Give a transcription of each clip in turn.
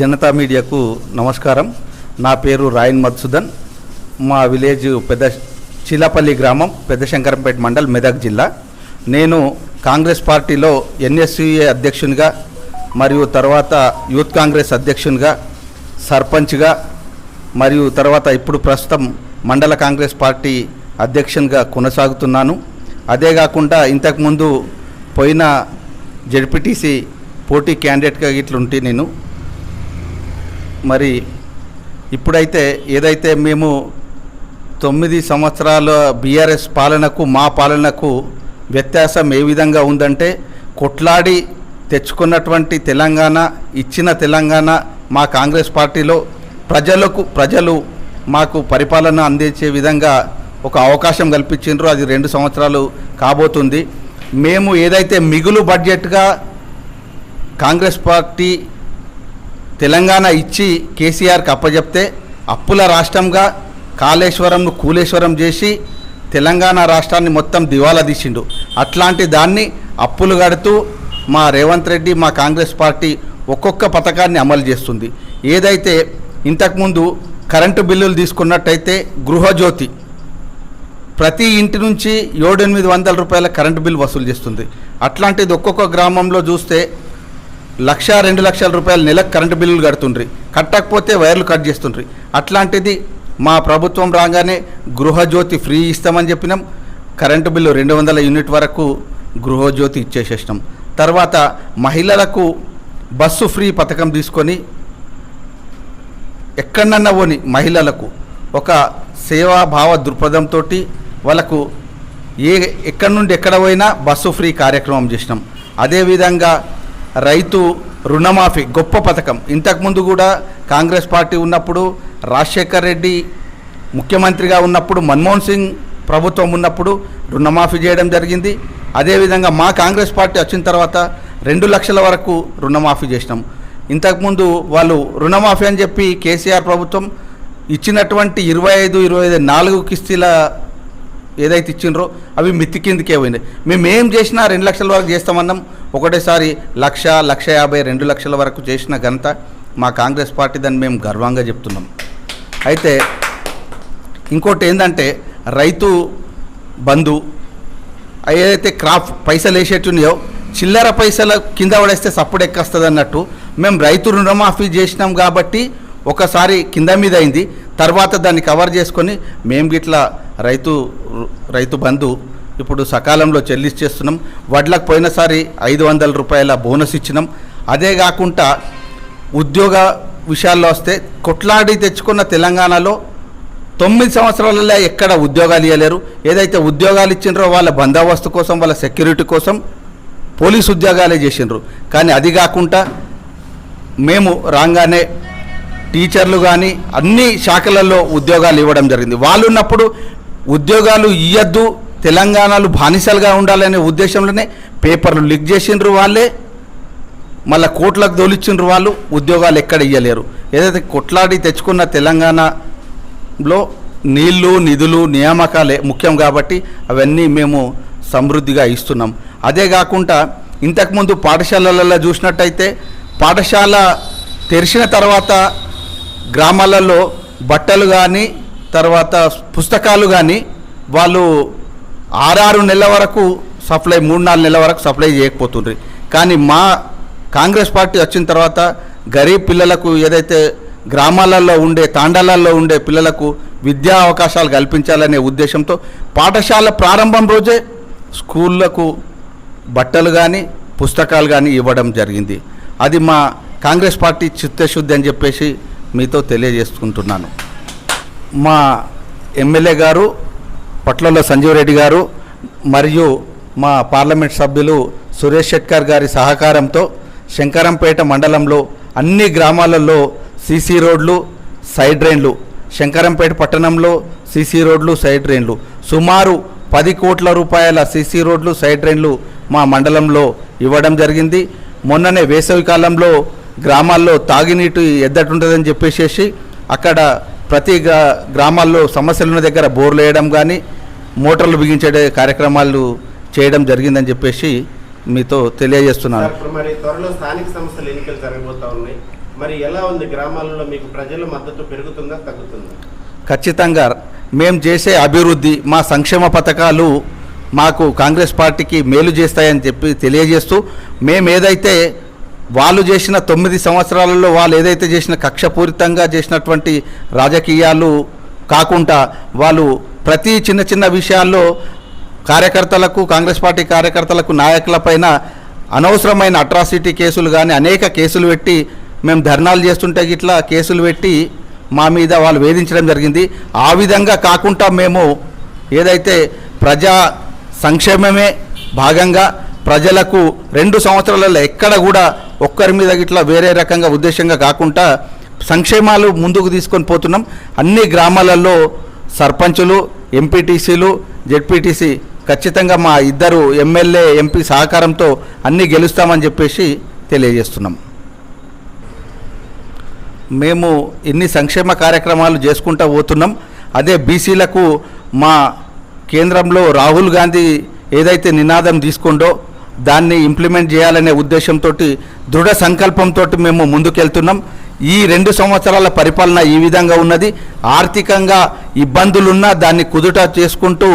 జనతా మీడియాకు నమస్కారం. నా పేరు రాయన్ మధుసూదన్. మా విలేజ్ పెద్ద చిలపల్లి గ్రామం, పెద్ద శంకరంపేట మండల్, మెదక్ జిల్లా. నేను కాంగ్రెస్ పార్టీలో ఎన్ఎస్యుఏ అధ్యక్షునిగా మరియు తర్వాత యూత్ కాంగ్రెస్ అధ్యక్షునిగా, సర్పంచ్గా మరియు తర్వాత ఇప్పుడు ప్రస్తుతం మండల కాంగ్రెస్ పార్టీ అధ్యక్షునిగా కొనసాగుతున్నాను. అదే కాకుండా ఇంతకుముందు పోయిన జెడ్పీటీసీ పోటీ క్యాండిడేట్గా ఇట్లుంటే నేను మరి ఇప్పుడైతే ఏదైతే మేము 9 సంవత్సరాల బీఆర్ఎస్ పాలనకు మా పాలనకు వ్యత్యాసం ఏ విధంగా ఉందంటే, కొట్లాడి తెచ్చుకున్నటువంటి తెలంగాణ, ఇచ్చిన తెలంగాణ మా కాంగ్రెస్ పార్టీలో ప్రజలు మాకు పరిపాలన అందించే విధంగా ఒక అవకాశం కల్పించారు. అది 2 సంవత్సరాలు కాబోతుంది. మేము ఏదైతే మిగులు బడ్జెట్గా కాంగ్రెస్ పార్టీ తెలంగాణ ఇచ్చి కేసీఆర్కి అప్పచెప్తే, అప్పుల రాష్ట్రంగా కాళేశ్వరంను కూలేశ్వరం చేసి తెలంగాణ రాష్ట్రాన్ని మొత్తం దివాలా తీసిండు. అట్లాంటి దాన్ని అప్పులు కడుతూ మా రేవంత్ రెడ్డి, మా కాంగ్రెస్ పార్టీ ఒక్కొక్క పథకాన్ని అమలు చేస్తుంది. ఏదైతే ఇంతకుముందు కరెంటు బిల్లులు తీసుకున్నట్టయితే గృహజ్యోతి ప్రతి ఇంటి నుంచి 700-800 రూపాయల కరెంటు బిల్లు వసూలు చేస్తుంది. అట్లాంటిది ఒక్కొక్క గ్రామంలో చూస్తే 1,00,000-2 లక్షల రూపాయలు నెలకు కరెంటు బిల్లులు కడుతుండ్రి, కట్టకపోతే వైర్లు కట్ చేస్తుండ్రి. అట్లాంటిది మా ప్రభుత్వం రాగానే గృహజ్యోతి ఫ్రీ ఇస్తామని చెప్పినాం. కరెంటు బిల్లు 200 యూనిట్ వరకు గృహజ్యోతి ఇచ్చేసేసినాం. తర్వాత మహిళలకు బస్సు ఫ్రీ పథకం తీసుకొని ఎక్కడన్నా పోని మహిళలకు ఒక సేవాభావ దృక్పథంతో వాళ్ళకు ఎక్కడి నుండి ఎక్కడ పోయినా బస్సు ఫ్రీ కార్యక్రమం చేసినాం. అదేవిధంగా రైతు రుణమాఫీ గొప్ప పథకం. ఇంతకుముందు కూడా కాంగ్రెస్ పార్టీ ఉన్నప్పుడు, రాజశేఖర్ రెడ్డి ముఖ్యమంత్రిగా ఉన్నప్పుడు, మన్మోహన్ సింగ్ ప్రభుత్వం ఉన్నప్పుడు రుణమాఫీ చేయడం జరిగింది. అదేవిధంగా మా కాంగ్రెస్ పార్టీ వచ్చిన తర్వాత 2 లక్షల వరకు రుణమాఫీ చేసినాం. ఇంతకుముందు వాళ్ళు రుణమాఫీ అని చెప్పి కేసీఆర్ ప్రభుత్వం ఇచ్చినటువంటి 25 4 కిస్తీల ఏదైతే ఇచ్చిండ్రో అవి మిత్తి కిందకే పోయినాయి. మేము ఏం చేసినా 2 లక్షల వరకు చేస్తామన్నాం. ఒకటేసారి 1,00,000, 1,50,000, 2 లక్షల వరకు చేసిన ఘనత మా కాంగ్రెస్ పార్టీ, దాన్ని మేము గర్వంగా చెప్తున్నాం. అయితే ఇంకోటి ఏంటంటే, రైతు బంధు ఏదైతే క్రాప్ పైసలు వేసేట్టున్నాయో చిల్లర పైసల కింద పడేస్తే సప్పుడు ఎక్కొస్తుంది అన్నట్టు మేము రైతు రుణమాఫీ చేసినాం. కాబట్టి ఒకసారి కింద మీద అయింది, తర్వాత దాన్ని కవర్ చేసుకొని మేము గిట్లా రైతు బంధు ఇప్పుడు సకాలంలో చెల్లించేస్తున్నాం. వడ్లకు పోయినసారి 500 రూపాయల బోనస్ ఇచ్చినాం. అదే కాకుండా ఉద్యోగ విషయాల్లో వస్తే, కొట్లాడి తెచ్చుకున్న తెలంగాణలో 9 సంవత్సరాలలో ఎక్కడ ఉద్యోగాలు ఇవ్వలేరు. ఏదైతే ఉద్యోగాలు ఇచ్చిండ్రో వాళ్ళ బందోబస్తు కోసం, వాళ్ళ సెక్యూరిటీ కోసం పోలీసు ఉద్యోగాలే చేసిండ్రు. కానీ అది కాకుండా మేము రాగానే టీచర్లు కానీ అన్ని శాఖలలో ఉద్యోగాలు ఇవ్వడం జరిగింది. వాళ్ళు ఉన్నప్పుడు ఉద్యోగాలు ఇవ్వద్దు, తెలంగాణలో బానిసలుగా ఉండాలనే ఉద్దేశంలోనే పేపర్లు లీక్ చేసిండ్రు వాళ్ళే, మళ్ళీ కోట్లకు దోలిచ్చిండ్రు వాళ్ళు. ఉద్యోగాలు ఎక్కడ ఇవ్వలేరు. ఏదైతే కొట్లాడి తెచ్చుకున్న తెలంగాణలో నీళ్లు, నిధులు, నియామకాలే ముఖ్యం కాబట్టి అవన్నీ మేము సమృద్ధిగా ఇస్తున్నాం. అదే కాకుండా ఇంతకుముందు పాఠశాలలలో చూసినట్టయితే, పాఠశాల తెరిచిన తర్వాత గ్రామాలలో బట్టలు కానీ తర్వాత పుస్తకాలు కానీ వాళ్ళు 6 నెలల వరకు సప్లై, 3-4 నెలల వరకు సప్లై చేయకపోతుండ్రి. కానీ మా కాంగ్రెస్ పార్టీ వచ్చిన తర్వాత గరీబ్ పిల్లలకు, ఏదైతే గ్రామాలలో ఉండే తాండాలలో ఉండే పిల్లలకు విద్యా అవకాశాలు కల్పించాలనే ఉద్దేశంతో పాఠశాల ప్రారంభం రోజే స్కూళ్ళకు బట్టలు కానీ పుస్తకాలు కానీ ఇవ్వడం జరిగింది. అది మా కాంగ్రెస్ పార్టీ చిత్తశుద్ధి అని చెప్పేసి మీతో తెలియజేసుకుంటున్నాను. మా ఎమ్మెల్యే గారు పట్లలో సంజీవ్ రెడ్డి గారు మరియు మా పార్లమెంట్ సభ్యులు సురేష్ షెట్కర్ గారి సహకారంతో శంకరంపేట మండలంలో అన్ని గ్రామాలలో సీసీ రోడ్లు, సైడ్ డ్రైన్లు, శంకరంపేట పట్టణంలో సీసీ రోడ్లు, సైడ్ డ్రైన్లు, సుమారు 10 కోట్ల రూపాయల సీసీ రోడ్లు, సైడ్ డ్రైన్లు మా మండలంలో ఇవ్వడం జరిగింది. మొన్ననే వేసవి కాలంలో గ్రామాల్లో తాగునీటి ఎద్దటుంటుందని చెప్పేసి అక్కడ ప్రతి గ్రామాల్లో సమస్యలున్న దగ్గర బోర్లు వేయడం కానీ మోటార్లు బిగించే కార్యక్రమాలు చేయడం జరిగిందని చెప్పేసి మీతో తెలియజేస్తున్నాను. మరి త్వరలో స్థానిక సంస్థల ఎన్నికలు జరగబోతా ఉన్నాయి. మరి ఎలా ఉంది గ్రామాలలో? మీకు ప్రజల మద్దతు పెరుగుతుందా తగ్గుతుందా? ఖచ్చితంగా మేము చేసే అభివృద్ధి, మా సంక్షేమ పథకాలు మాకు కాంగ్రెస్ పార్టీకి మేలు చేస్తాయని చెప్పి తెలియజేస్తూ, మేము ఏదైతే వాళ్ళు చేసిన 9 సంవత్సరాలలో వాళ్ళు ఏదైతే చేసిన కక్షపూరితంగా చేసినటువంటి రాజకీయాలు కాకుండా వాళ్ళు ప్రతి చిన్న చిన్న విషయాల్లో కార్యకర్తలకు, కాంగ్రెస్ పార్టీ కార్యకర్తలకు, నాయకులపైన అనవసరమైన అట్రాసిటీ కేసులు కానీ అనేక కేసులు పెట్టి, మేము ధర్నాలు చేస్తుంటే ఇట్లా కేసులు పెట్టి మా మీద వాళ్ళు వేధించడం జరిగింది. ఆ విధంగా కాకుండా మేము ఏదైతే ప్రజా సంక్షేమమే భాగంగా ప్రజలకు 2 సంవత్సరాలలో ఎక్కడ కూడా ఒక్కరి మీద ఇట్లా వేరే రకంగా ఉద్దేశంగా కాకుండా సంక్షేమాలు ముందుకు తీసుకొని పోతున్నాం. అన్ని గ్రామాలలో సర్పంచులు, ఎంపీటీసీలు, జెడ్పీటీసీ ఖచ్చితంగా మా ఇద్దరు ఎమ్మెల్యే, ఎంపీ సహకారంతో అన్నీ గెలుస్తామని చెప్పేసి తెలియజేస్తున్నాం. మేము ఇన్ని సంక్షేమ కార్యక్రమాలు చేసుకుంటూ పోతున్నాం. అదే బీసీలకు మా కేంద్రంలో రాహుల్ గాంధీ ఏదైతే నినాదం తీసుకుండో దాన్ని ఇంప్లిమెంట్ చేయాలనే ఉద్దేశంతో, దృఢ సంకల్పంతో మేము ముందుకెళ్తున్నాం. ఈ 2 సంవత్సరాల పరిపాలన ఈ విధంగా ఉన్నది. ఆర్థికంగా ఇబ్బందులున్నా దాన్ని కుదుట చేసుకుంటూ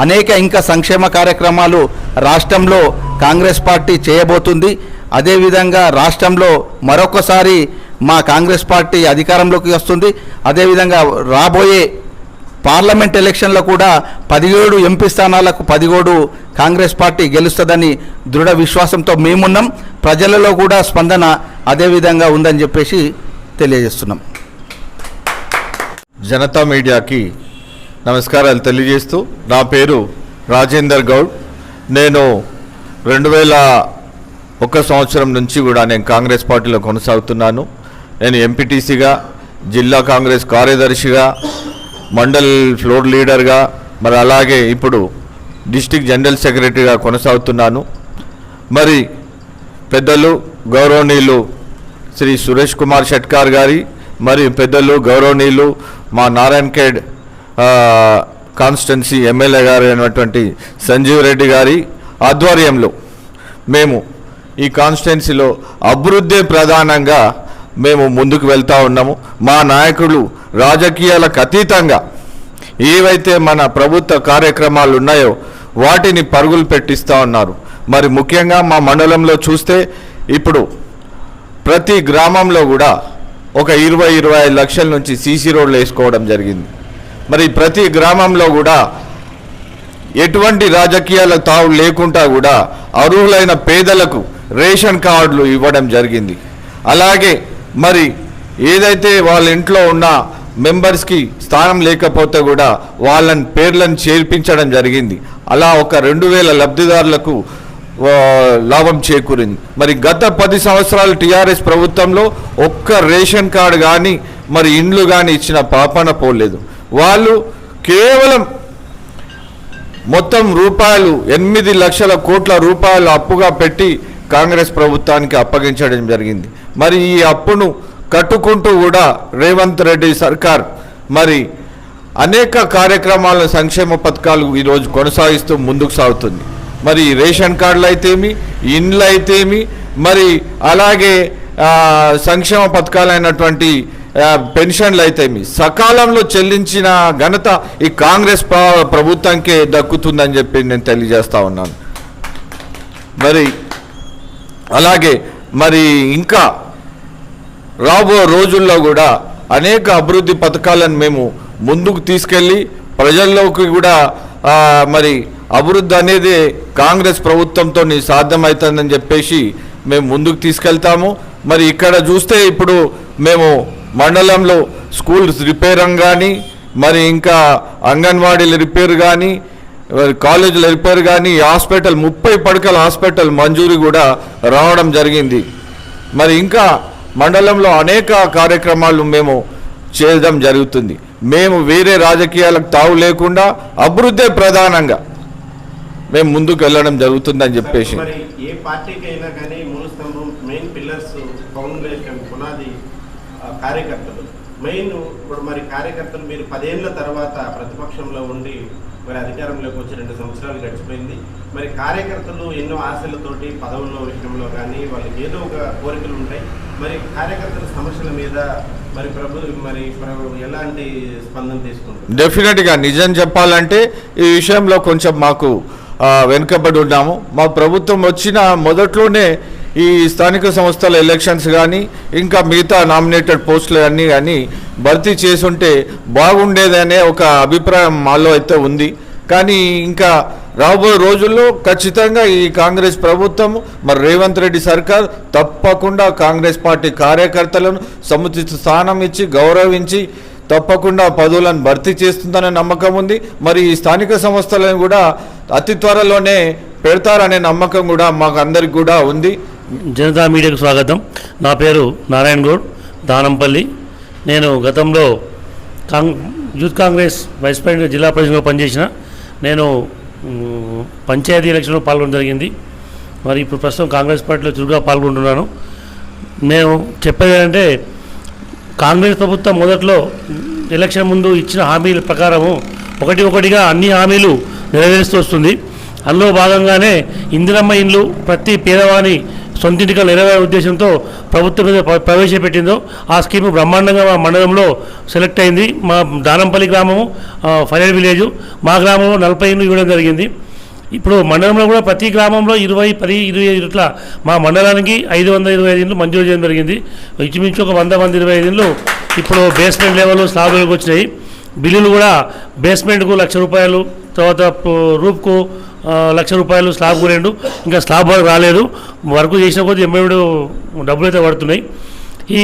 అనేక ఇంకా సంక్షేమ కార్యక్రమాలు రాష్ట్రంలో కాంగ్రెస్ పార్టీ చేయబోతుంది. అదేవిధంగా రాష్ట్రంలో మరొకసారి మా కాంగ్రెస్ పార్టీ అధికారంలోకి వస్తుంది. అదేవిధంగా రాబోయే పార్లమెంట్ ఎలక్షన్లో కూడా 17 ఎంపీ స్థానాలకు 17 కాంగ్రెస్ పార్టీ గెలుస్తుందని దృఢ విశ్వాసంతో మేమున్నాం. ప్రజలలో కూడా స్పందన అదేవిధంగా ఉందని చెప్పేసి తెలియజేస్తున్నాం. జనతా మీడియాకి నమస్కారాలు తెలియజేస్తూ, నా పేరు రాజేందర్ గౌడ్. నేను 2001 సంవత్సరం నుంచి కూడా నేను కాంగ్రెస్ పార్టీలో కొనసాగుతున్నాను. నేను ఎంపీటీసీగా, జిల్లా కాంగ్రెస్ కార్యదర్శిగా, మండల్ ఫ్లోర్ లీడర్గా, మరి అలాగే ఇప్పుడు డిస్ట్రిక్ట్ జనరల్ సెక్రటరీగా కొనసాగుతున్నాను. మరి పెద్దలు గౌరవనీయులు శ్రీ సురేష్ కుమార్ షెట్కార్ గారి, మరి పెద్దలు గౌరవనీయులు మా నారాయణఖేడ్ కాన్స్టిట్యున్సీ ఎమ్మెల్యే గారు అయినటువంటి సంజీవ్ రెడ్డి గారి ఆధ్వర్యంలో మేము ఈ కాన్స్టిట్యున్సీలో అభివృద్ధి ప్రధానంగా మేము ముందుకు వెళ్తూ ఉన్నాము. మా నాయకులు రాజకీయాలకు అతీతంగా ఏవైతే మన ప్రభుత్వ కార్యక్రమాలు ఉన్నాయో వాటిని పరుగులు పెట్టిస్తూ ఉన్నారు. మరి ముఖ్యంగా మా మండలంలో చూస్తే ఇప్పుడు ప్రతి గ్రామంలో కూడా ఒక 20-25 లక్షల నుంచి సీసీ రోడ్లు వేసుకోవడం జరిగింది. మరి ప్రతి గ్రామంలో కూడా ఎటువంటి రాజకీయాల తావు లేకుండా కూడా అర్హులైన పేదలకు రేషన్ కార్డులు ఇవ్వడం జరిగింది. అలాగే మరి ఏదైతే వాళ్ళ ఇంట్లో ఉన్న మెంబర్స్కి స్థానం లేకపోతే కూడా వాళ్ళని పేర్లను చేర్పించడం జరిగింది. అలా ఒక 2000 లబ్ధిదారులకు లాభం చేకూరింది. మరి గత 10 సంవత్సరాలు టీఆర్ఎస్ ప్రభుత్వంలో ఒక్క రేషన్ కార్డు కానీ మరి ఇండ్లు కానీ ఇచ్చిన పాపన పోలేదు. వాళ్ళు కేవలం మొత్తం రూపాయలు 8 లక్షల కోట్ల రూపాయలు అప్పుగా పెట్టి కాంగ్రెస్ ప్రభుత్వానికి అప్పగించడం జరిగింది. మరి ఈ అప్పును కట్టుకుంటూ కూడా రేవంత్ రెడ్డి సర్కార్ మరి అనేక కార్యక్రమాల సంక్షేమ పథకాలు ఈరోజు కొనసాగిస్తూ ముందుకు సాగుతుంది. మరి రేషన్ కార్డులు అయితేమి, ఇండ్లు అయితేమి, మరి అలాగే సంక్షేమ పథకాలైనటువంటి పెన్షన్లు అయితేమి సకాలంలో చెల్లించిన ఘనత ఈ కాంగ్రెస్ ప్రభుత్వానికే దక్కుతుందని చెప్పి నేను తెలియజేస్తా ఉన్నాను. మరి అలాగే మరి ఇంకా రాబో రోజుల్లో కూడా అనేక అభివృద్ధి పథకాలను మేము ముందుకు తీసుకెళ్ళి ప్రజల్లోకి కూడా మరి అభివృద్ధి అనేది కాంగ్రెస్ ప్రభుత్వంతో సాధ్యమవుతుందని చెప్పేసి మేము ముందుకు తీసుకెళ్తాము. మరి ఇక్కడ చూస్తే ఇప్పుడు మేము మండలంలో స్కూల్స్ రిపేర్ కానీ, మరి ఇంకా అంగన్వాడీల రిపేర్ కానీ, కాలేజీల రిపేర్ కానీ, హాస్పిటల్ 30 పడకల హాస్పిటల్ మంజూరు కూడా రావడం జరిగింది. మరి ఇంకా మండలంలో అనేక కార్యక్రమాలు మేము చేయడం జరుగుతుంది. మేము వేరే రాజకీయాలకు తావు లేకుండా అభివృద్ధి ప్రధానంగా మేము ముందుకు వెళ్ళడం జరుగుతుందని చెప్పేసి. మరి ఏ పార్టీకి అయినా కానీ మూల స్తంభం, మెయిన్ పిల్లర్స్, ఫౌండేషన్, పునాది కార్యకర్తలు మెయిన్. ఇప్పుడు మరి కార్యకర్తలు మీరు 10 ఏళ్ల తర్వాత ప్రతిపక్షంలో ఉండి మరి అధికారంలోకి వచ్చి 2 సంవత్సరాలు గడిచిపోయింది. మరి కార్యకర్తలు ఎన్నో ఆశలతోటి పదవుల విషయంలో కానీ వాళ్ళకి ఏదో ఒక కోరికలు ఉంటాయి. మరి కార్యకర్తల సమస్యల మీద మరి ఎలాంటి స్పందన తీసుకుంటారు? డెఫినెట్గా నిజం చెప్పాలంటే ఈ విషయంలో కొంచెం మాకు వెనుకబడి ఉన్నాము. మా ప్రభుత్వం వచ్చిన మొదట్లోనే ఈ స్థానిక సంస్థల ఎలక్షన్స్ కానీ ఇంకా మిగతా నామినేటెడ్ పోస్టులు అన్నీ కానీ భర్తీ చేసుంటే బాగుండేదనే ఒక అభిప్రాయం మాలో అయితే ఉంది. కానీ ఇంకా రాబోయే రోజుల్లో ఖచ్చితంగా ఈ కాంగ్రెస్ ప్రభుత్వం మరి రేవంత్ రెడ్డి సర్కార్ తప్పకుండా కాంగ్రెస్ పార్టీ కార్యకర్తలను సముచిత స్థానం ఇచ్చి గౌరవించి తప్పకుండా పదవులను భర్తీ చేస్తుందనే నమ్మకం ఉంది. మరి ఈ స్థానిక సంస్థలను కూడా అతి త్వరలోనే పెడతారనే నమ్మకం కూడా మాకు అందరికి కూడా ఉంది. జనతా మీడియాకు స్వాగతం. నా పేరు నారాయణ గౌడ్, దానంపల్లి. నేను గతంలో యూత్ కాంగ్రెస్ వైస్ ప్రెసిడెంట్ జిల్లా ప్రెసిడెంట్గా పనిచేసిన. నేను పంచాయతీ ఎలక్షన్లో పాల్గొనడం జరిగింది. మరి ఇప్పుడు ప్రస్తుతం కాంగ్రెస్ పార్టీలో చురుగ్గా పాల్గొంటున్నాను. నేను చెప్పేది ఏంటంటే, కాంగ్రెస్ ప్రభుత్వం మొదట్లో ఎలక్షన్ ముందు ఇచ్చిన హామీల ప్రకారము ఒకటిగా అన్ని హామీలు నెరవేరుస్తూ వస్తుంది. అందులో భాగంగానే ఇందిరమ్మ ఇండ్లు ప్రతి పేదవాని సొంతింటిగా నెరవేరే ఉద్దేశంతో ప్రభుత్వం మీద ప్రవేశపెట్టిందో ఆ స్కీమ్ బ్రహ్మాండంగా మా మండలంలో సెలెక్ట్ అయింది. మా దానంపల్లి గ్రామము ఫైనల్ విలేజు, మా గ్రామంలో 40 ఇండ్లు ఇవ్వడం జరిగింది. ఇప్పుడు మండలంలో కూడా ప్రతి గ్రామంలో 20, 10, 25 ఇట్లా మా మండలానికి 525 ఇండ్లు మంజూరు చేయడం జరిగింది. ఇంచుమించు ఒక 125 ఇండ్లు ఇప్పుడు బేస్మెంట్ లెవెల్ స్లాబ్లకు వచ్చినాయి. బిల్లులు కూడా బేస్మెంట్కు ₹1,00,000, తర్వాత రూఫ్కు ₹1,00,000, స్లాబ్కు 2. ఇంకా స్లాబ్ వరకు రాలేదు. వర్క్ చేసిన కొద్దీ ఎంబెడు డబ్బులు అయితే పడుతున్నాయి. ఈ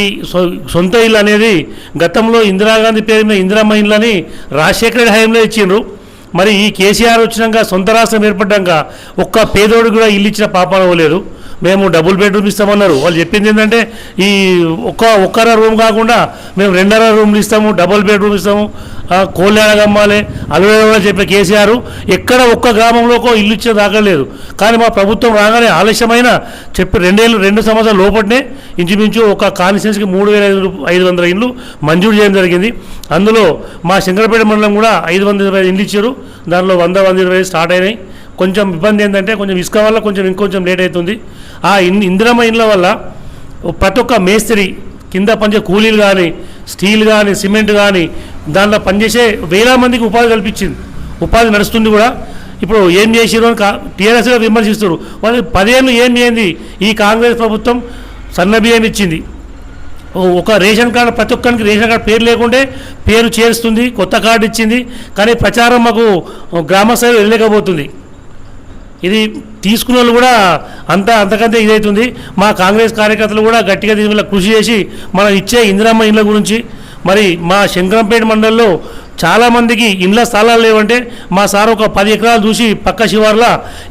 సొంత ఇల్లు అనేది గతంలో ఇందిరాగాంధీ పేరు మీద ఇందిరమ్మ ఇళ్ళని రాజశేఖర రెడ్డి హయాంలో ఇచ్చిండ్రు. మరి ఈ కేసీఆర్ వచ్చినాక సొంత రాష్ట్రం ఏర్పడ్డాక ఒక్క పేదోడు కూడా ఇల్లు ఇచ్చిన పాపాన పోలేదు. మేము డబుల్ బెడ్రూమ్ ఇస్తామన్నారు. వాళ్ళు చెప్పింది ఏంటంటే ఈ ఒక్కర రూమ్ కాకుండా మేము 2.5 రూమ్లు ఇస్తాము, డబుల్ బెడ్రూమ్ ఇస్తాము, కోళ్ళేడ గమ్మాలే అలవేళ చెప్పే కేసీఆర్ ఎక్కడ ఒక్క గ్రామంలోకో ఇల్లు ఇచ్చే దాకలేదు. కానీ మా ప్రభుత్వం రాగానే ఆలస్యమైన చెప్పి 2 సంవత్సరాల లోపలనే ఇంచుమించు ఒక కాన్స్టిట్యున్సీకి 3,500 ఇండ్లు మంజూరు చేయడం జరిగింది. అందులో మా శంకరపేట మండలం కూడా 525 ఇండ్లు ఇచ్చారు. దానిలో 125 స్టార్ట్ అయినాయి. కొంచెం ఇబ్బంది ఏంటంటే కొంచెం ఇసుక వల్ల ఇంకొంచెం లేట్ అవుతుంది. ఆ ఇందిరమ్మ ఇండ్ల వల్ల ప్రతి ఒక్క మేస్త్రి కింద పనిచే కూలీలు కానీ, స్టీల్ కానీ, సిమెంట్ కానీ దాంట్లో పనిచేసే వేల మందికి ఉపాధి కల్పించింది. ఉపాధి నడుస్తుంది కూడా. ఇప్పుడు ఏం చేసిరు అని టీఆర్ఎస్గా విమర్శిస్తారు. వాళ్ళు 10 ఏళ్ళు ఏం చేయండి. ఈ కాంగ్రెస్ ప్రభుత్వం సన్న బియ్యం ఇచ్చింది. ఒక రేషన్ కార్డు ప్రతి ఒక్కరికి రేషన్ కార్డు పేరు లేకుంటే పేరు చేరుస్తుంది. కొత్త కార్డు ఇచ్చింది. కానీ ప్రచారం మాకు గ్రామ స్థాయిలో వెళ్ళలేకపోతుంది. ఇది తీసుకున్న వాళ్ళు కూడా అంతకంటే ఇదవుతుంది. మా కాంగ్రెస్ కార్యకర్తలు కూడా గట్టిగా దీని వల్ల కృషి చేసి మనం ఇచ్చే ఇందిరమ్మ ఇండ్ల గురించి మరి మా శంకరంపేట మండలంలో చాలామందికి ఇండ్ల స్థలాలు లేవంటే మా సార్ ఒక 10 ఎకరాలు చూసి పక్క శివార్ల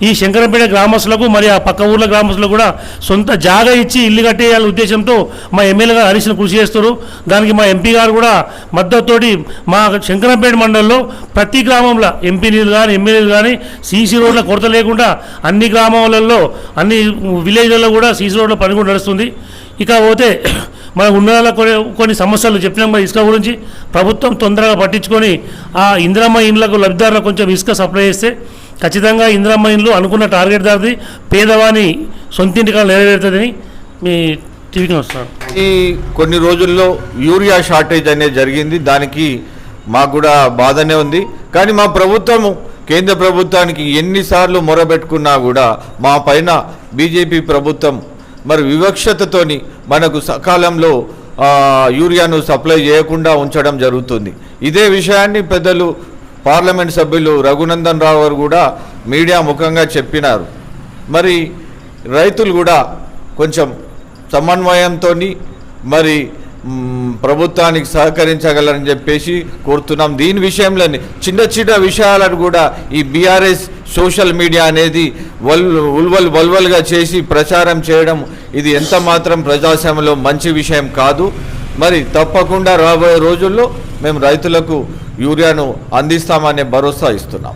ఈ శంకరంపేట గ్రామస్తులకు మరి ఆ పక్క ఊర్ల గ్రామస్తులకు కూడా సొంత జాగా ఇచ్చి ఇల్లు కట్టేయాలనే ఉద్దేశంతో మా ఎమ్మెల్యే గారు హరీష్ను కృషి చేస్తారు. దానికి మా ఎంపీ గారు కూడా మద్దతుతోటి మా శంకరంపేట మండలంలో ప్రతి గ్రామంలో ఎంపీలు కానీ ఎమ్మెల్యేలు కానీ సీసీ రోడ్ల కొరత లేకుండా అన్ని గ్రామాలలో అన్ని విలేజ్లలో కూడా సీసీ రోడ్ల పని కూడా నడుస్తుంది. ఇక పోతే మనకు ఉన్న కొన్ని సమస్యలు చెప్పినాం. మరి ఇసుక గురించి ప్రభుత్వం తొందరగా పట్టించుకొని ఆ ఇందిరమ్మ ఇండ్లకు లబ్ధిదారులకు కొంచెం ఇసుక సప్లై చేస్తే ఖచ్చితంగా ఇందిరమ్మ ఇండ్లు అనుకున్న టార్గెట్ దాటి పేదవాని సొంతింటిగా నెరవేరుతుందని మీ టీవీకి వస్తాను. ఈ కొన్ని రోజుల్లో యూరియా షార్టేజ్ అనేది జరిగింది. దానికి మాకు కూడా బాధనే ఉంది. కానీ మా ప్రభుత్వము కేంద్ర ప్రభుత్వానికి ఎన్నిసార్లు మొరబెట్టుకున్నా కూడా మా పైన బీజేపీ ప్రభుత్వం మరి వివక్షతతోని మనకు సకాలంలో యూరియాను సప్లై చేయకుండా ఉంచడం జరుగుతుంది. ఇదే విషయాన్ని పెద్దలు పార్లమెంట్ సభ్యులు రఘునందన్ రావు గారు కూడా మీడియా ముఖంగా చెప్పినారు. మరి రైతులు కూడా కొంచెం సమన్వయంతో మరి ప్రభుత్వానికి సహకరించగలరని చెప్పేసి కోరుతున్నాం. దీని విషయంలోని చిన్న విషయాలను కూడా ఈ బీఆర్ఎస్ సోషల్ మీడియా అనేది వల్వల్గా చేసి ప్రచారం చేయడం ఇది ఎంత మాత్రం ప్రజాస్వామ్యంలో మంచి విషయం కాదు. మరి తప్పకుండా రాబోయే రోజుల్లో మేము రైతులకు యూరియాను అందిస్తామనే భరోసా ఇస్తున్నాం.